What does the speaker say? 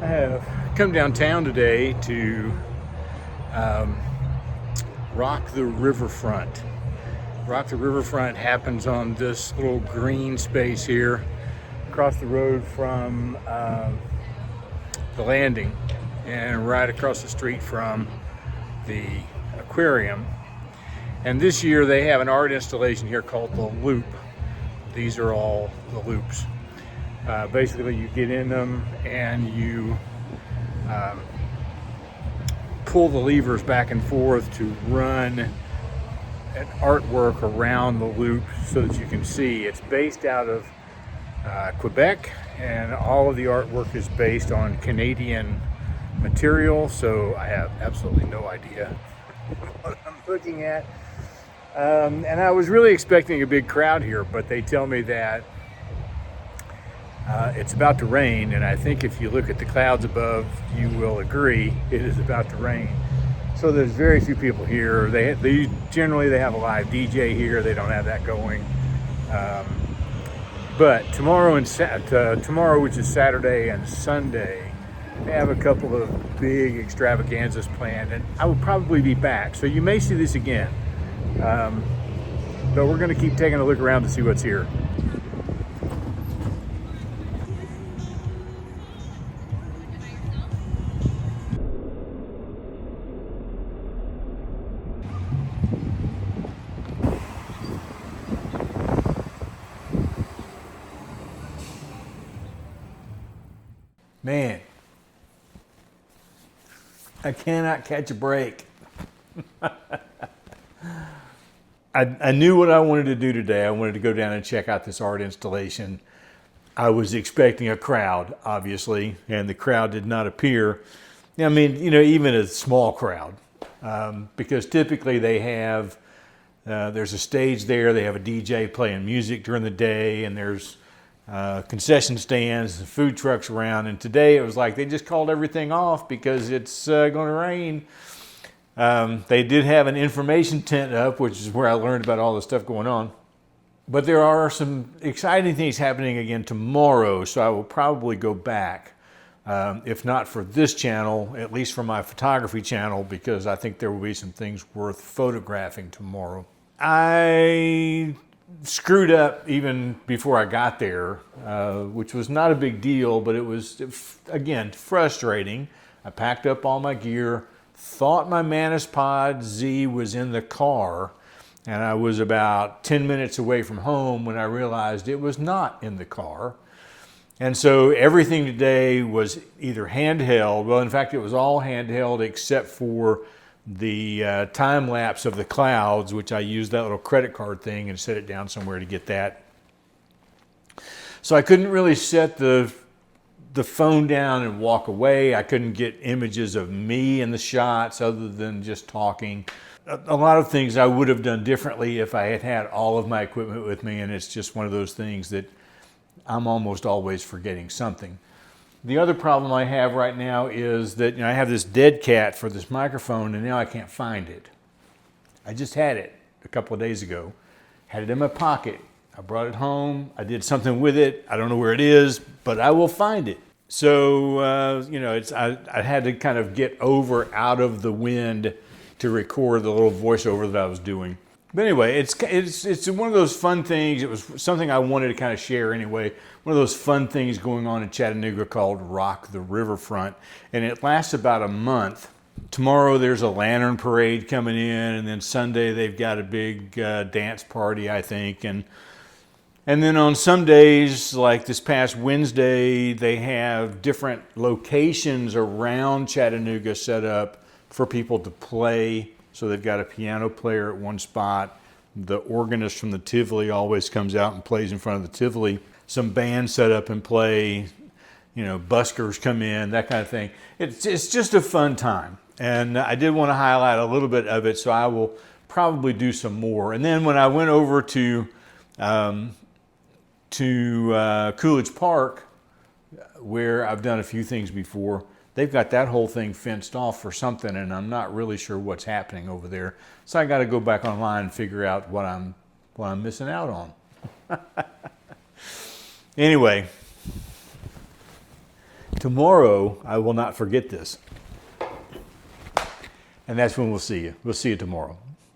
I have come downtown today to um, rock the riverfront. Rock the Riverfront happens on this little green space here across the road from the landing and right across the street from the aquarium. And this year they have an art installation here called The Loop. These are all the loops. Basically, you get in them and you um, pull the levers back and forth to run an artwork around the loop so that you can see. It's based out of Quebec, and all of the artwork is based on Canadian material, so I have absolutely no idea what I'm looking at. And I was really expecting a big crowd here, but they tell me that it's about to rain, and I think if you look at the clouds above, you will agree it is about to rain. So there's very few people here. They generally they have a live DJ here. They don't have that going. But tomorrow tomorrow, which is Saturday and Sunday, they have a couple of big extravaganzas planned, and I will probably be back. So you may see this again. But we're going to keep taking a look around to see what's here. Man, I cannot catch a break. I knew what I wanted to do today. I wanted to go down and check out this art installation. I was expecting a crowd, obviously, and the crowd did not appear. I mean, even a small crowd, because typically they have, there's a stage there, they have a DJ playing music during the day, and there's concession stands and food trucks around. And today it was like they just called everything off because it's going to rain. They did have an information tent up, which is where I learned about all the stuff going on. But there are some exciting things happening again tomorrow, so I will probably go back. If not for this channel, at least for my photography channel, because I think there will be some things worth photographing tomorrow. I screwed up even before I got there, which was not a big deal, but it was, again, frustrating. I packed up all my gear, thought my Manus Pod Z was in the car, and I was about 10 minutes away from home when I realized it was not in the car. And so everything today was either handheld. Well, in fact, it was all handheld except for the time lapse of the clouds, which I used that little credit card thing and set it down somewhere to get that. So I couldn't really set the phone down and walk away. I couldn't get images of me in the shots other than just talking. A lot of things I would have done differently if I had had all of my equipment with me, and it's just one of those things that I'm almost always forgetting something. The other problem I have right now is that I have this dead cat for this microphone, and now I can't find it. I just had it a couple of days ago, had it in my pocket. I brought it home. I did something with it. I don't know where it is, but I will find it. So, I had to kind of get out of the wind to record the little voiceover that I was doing. But anyway, it's one of those fun things. It was something I wanted to kind of share anyway. One of those fun things going on in Chattanooga called Rock the Riverfront. And it lasts about a month. Tomorrow there's a lantern parade coming in, and then Sunday they've got a big dance party, I think. And then on some days, like this past Wednesday, they have different locations around Chattanooga set up for people to play. So they've got a piano player at one spot. The organist from the Tivoli always comes out and plays in front of the Tivoli. Some bands set up and play, buskers come in, that kind of thing. It's just a fun time. And I did want to highlight a little bit of it, so I will probably do some more. And then when I went over to Coolidge Park, where I've done a few things before, they've got that whole thing fenced off for something, and I'm not really sure what's happening over there. So I got to go back online and figure out what I'm missing out on. Anyway, tomorrow I will not forget this. And that's when we'll see you. We'll see you tomorrow.